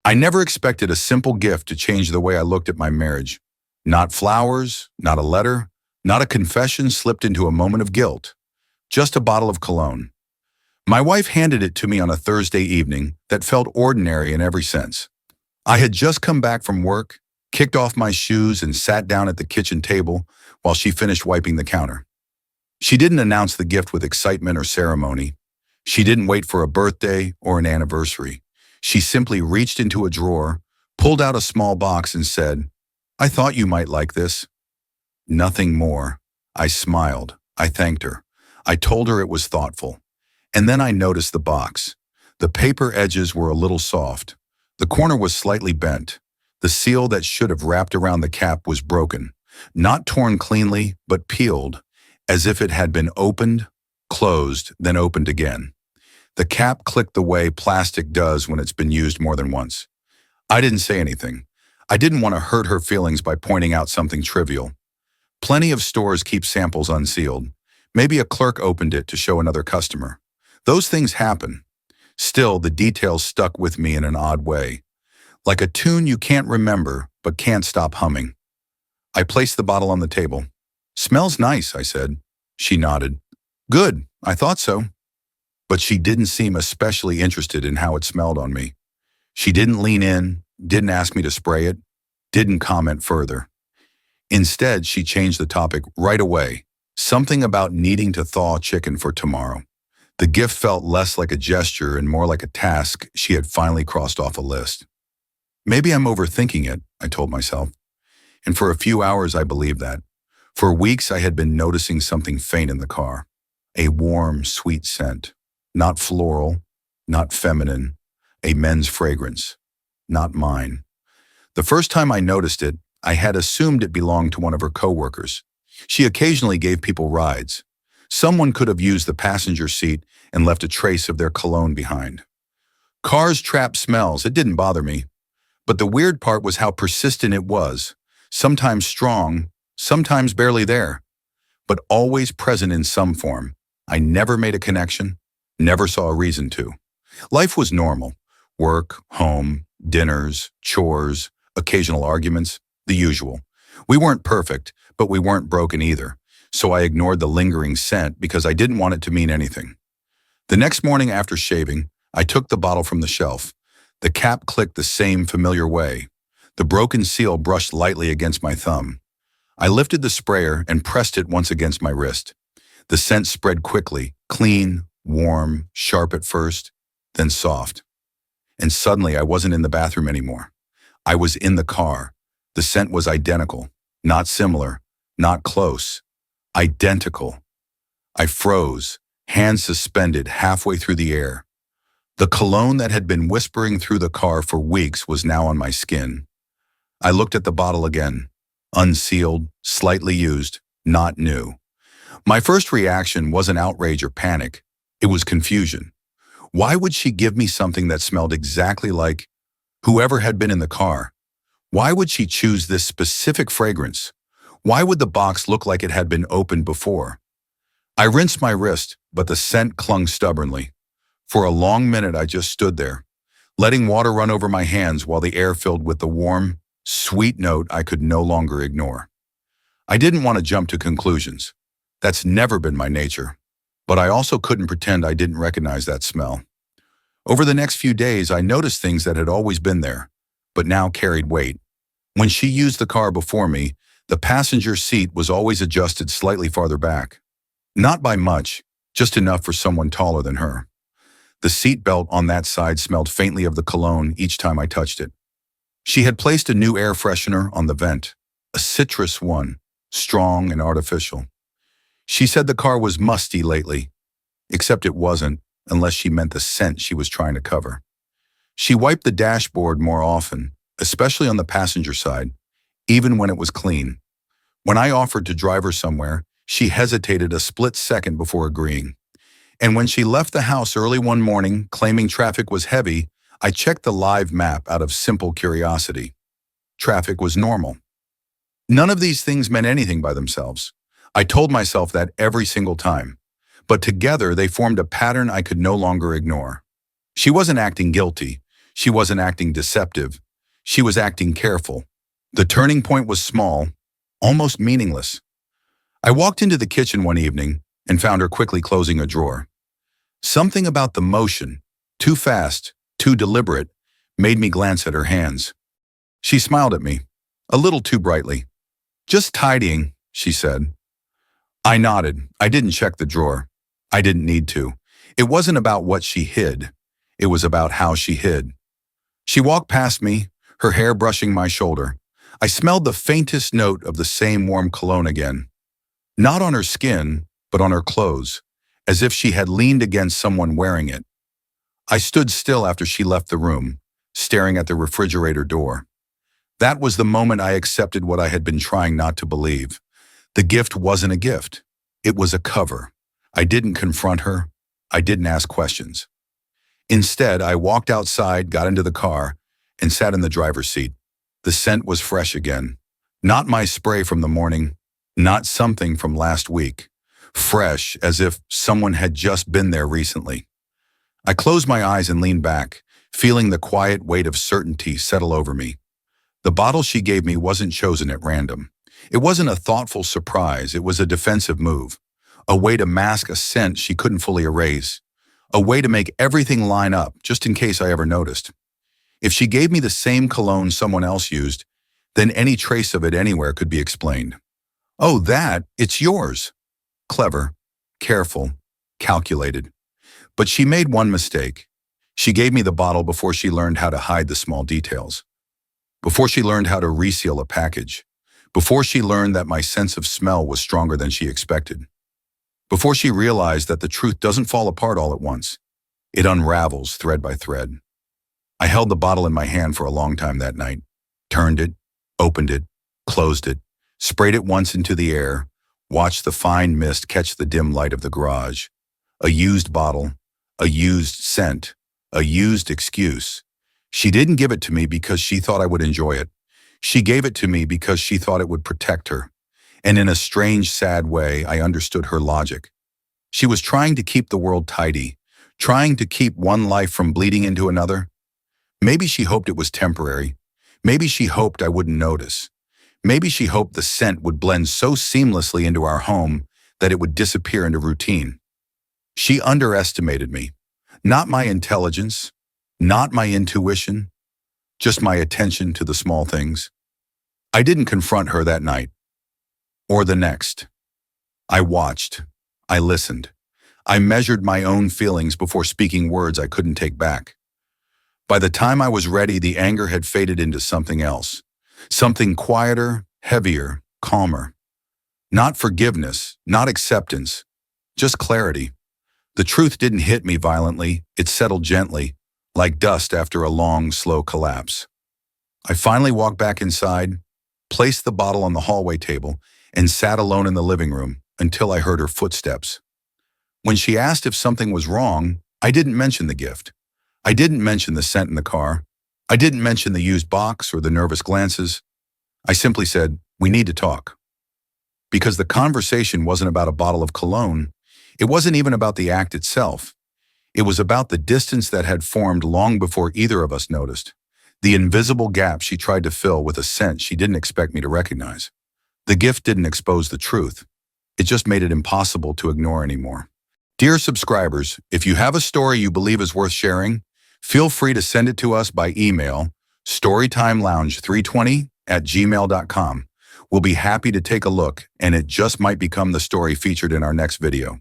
I never expected a simple gift to change the way I looked at my marriage. Not flowers, not a letter, not a confession slipped into a moment of guilt. Just a bottle of cologne. My wife handed it to me on a Thursday evening that felt ordinary in every sense. I had just come back from work, kicked off my shoes, and sat down at the kitchen table while she finished wiping the counter. She didn't announce the gift with excitement or ceremony. She didn't wait for a birthday or an anniversary. She simply reached into a drawer, pulled out a small box, and said, "I thought you might like this." Nothing more. I smiled. I thanked her. I told her it was thoughtful. And then I noticed the box. The paper edges were a little soft. The corner was slightly bent. The seal that should have wrapped around the cap was broken. Not torn cleanly, but peeled, as if it had been opened, closed, then opened again. The cap clicked the way plastic does when it's been used more than once. I didn't say anything. I didn't want to hurt her feelings by pointing out something trivial. Plenty of stores keep samples unsealed. Maybe a clerk opened it to show another customer. Those things happen. Still, the details stuck with me in an odd way. Like a tune you can't remember, but can't stop humming. I placed the bottle on the table. "Smells nice," I said. She nodded. "Good, I thought so." But she didn't seem especially interested in how it smelled on me. She didn't lean in, didn't ask me to spray it, didn't comment further. Instead, she changed the topic right away. Something about needing to thaw chicken for tomorrow. The gift felt less like a gesture and more like a task she had finally crossed off a list. Maybe I'm overthinking it, I told myself. And for a few hours I believed that. For weeks I had been noticing something faint in the car. A warm, sweet scent. Not floral, not feminine. A men's fragrance. Not mine. The first time I noticed it, I had assumed it belonged to one of her coworkers. She occasionally gave people rides. Someone could have used the passenger seat and left a trace of their cologne behind. Cars trap smells, it didn't bother me. But the weird part was how persistent it was. Sometimes strong, sometimes barely there, but always present in some form. I never made a connection, never saw a reason to. Life was normal. Work, home, dinners, chores, occasional arguments, the usual. We weren't perfect, but we weren't broken either. So I ignored the lingering scent because I didn't want it to mean anything. The next morning after shaving, I took the bottle from the shelf. The cap clicked the same familiar way. The broken seal brushed lightly against my thumb. I lifted the sprayer and pressed it once against my wrist. The scent spread quickly, clean, warm, sharp at first, then soft. And suddenly I wasn't in the bathroom anymore. I was in the car. The scent was identical, not similar, not close. Identical. I froze, hands suspended halfway through the air. The cologne that had been whispering through the car for weeks was now on my skin. I looked at the bottle again. Unsealed, slightly used, not new. My first reaction wasn't outrage or panic. It was confusion. Why would she give me something that smelled exactly like whoever had been in the car? Why would she choose this specific fragrance? Why would the box look like it had been opened before? I rinsed my wrist, but the scent clung stubbornly. For a long minute I just stood there, letting water run over my hands while the air filled with the warm, sweet note I could no longer ignore. I didn't want to jump to conclusions. That's never been my nature. But I also couldn't pretend I didn't recognize that smell. Over the next few days, I noticed things that had always been there, but now carried weight. When she used the car before me, the passenger seat was always adjusted slightly farther back. Not by much, just enough for someone taller than her. The seat belt on that side smelled faintly of the cologne each time I touched it. She had placed a new air freshener on the vent, a citrus one, strong and artificial. She said the car was musty lately, except it wasn't, unless she meant the scent she was trying to cover. She wiped the dashboard more often, especially on the passenger side, even when it was clean. When I offered to drive her somewhere, she hesitated a split second before agreeing. And when she left the house early one morning, claiming traffic was heavy, I checked the live map out of simple curiosity. Traffic was normal. None of these things meant anything by themselves. I told myself that every single time. But together they formed a pattern I could no longer ignore. She wasn't acting guilty. She wasn't acting deceptive. She was acting careful. The turning point was small, almost meaningless. I walked into the kitchen one evening and found her quickly closing a drawer. Something about the motion, too fast, too deliberate, made me glance at her hands. She smiled at me, a little too brightly. "Just tidying," she said. I nodded. I didn't check the drawer. I didn't need to. It wasn't about what she hid. It was about how she hid. She walked past me, her hair brushing my shoulder. I smelled the faintest note of the same warm cologne again. Not on her skin, but on her clothes, as if she had leaned against someone wearing it. I stood still after she left the room, staring at the refrigerator door. That was the moment I accepted what I had been trying not to believe. The gift wasn't a gift. It was a cover. I didn't confront her. I didn't ask questions. Instead, I walked outside, got into the car, and sat in the driver's seat. The scent was fresh again. Not my spray from the morning, not something from last week. Fresh, as if someone had just been there recently. I closed my eyes and leaned back, feeling the quiet weight of certainty settle over me. The bottle she gave me wasn't chosen at random. It wasn't a thoughtful surprise, it was a defensive move. A way to mask a scent she couldn't fully erase. A way to make everything line up, just in case I ever noticed. If she gave me the same cologne someone else used, then any trace of it anywhere could be explained. "Oh, it's yours." Clever, careful, calculated. But she made one mistake. She gave me the bottle before she learned how to hide the small details. Before she learned how to reseal a package. Before she learned that my sense of smell was stronger than she expected. Before she realized that the truth doesn't fall apart all at once. It unravels thread by thread. I held the bottle in my hand for a long time that night. Turned it, opened it, closed it, sprayed it once into the air, watched the fine mist catch the dim light of the garage. A used bottle, a used scent, a used excuse. She didn't give it to me because she thought I would enjoy it. She gave it to me because she thought it would protect her. And in a strange, sad way, I understood her logic. She was trying to keep the world tidy, trying to keep one life from bleeding into another. Maybe she hoped it was temporary. Maybe she hoped I wouldn't notice. Maybe she hoped the scent would blend so seamlessly into our home that it would disappear into routine. She underestimated me. Not my intelligence, not my intuition, just my attention to the small things. I didn't confront her that night, or the next. I watched. I listened. I measured my own feelings before speaking words I couldn't take back. By the time I was ready, the anger had faded into something else. Something quieter, heavier, calmer. Not forgiveness, not acceptance, just clarity. The truth didn't hit me violently, it settled gently, like dust after a long, slow collapse. I finally walked back inside, placed the bottle on the hallway table, and sat alone in the living room until I heard her footsteps. When she asked if something was wrong, I didn't mention the gift. I didn't mention the scent in the car. I didn't mention the used box or the nervous glances. I simply said, "We need to talk." Because the conversation wasn't about a bottle of cologne. It wasn't even about the act itself. It was about the distance that had formed long before either of us noticed. The invisible gap she tried to fill with a scent she didn't expect me to recognize. The gift didn't expose the truth. It just made it impossible to ignore anymore. Dear subscribers, if you have a story you believe is worth sharing, feel free to send it to us by email, storytimelounge320@gmail.com. We'll be happy to take a look, and it just might become the story featured in our next video.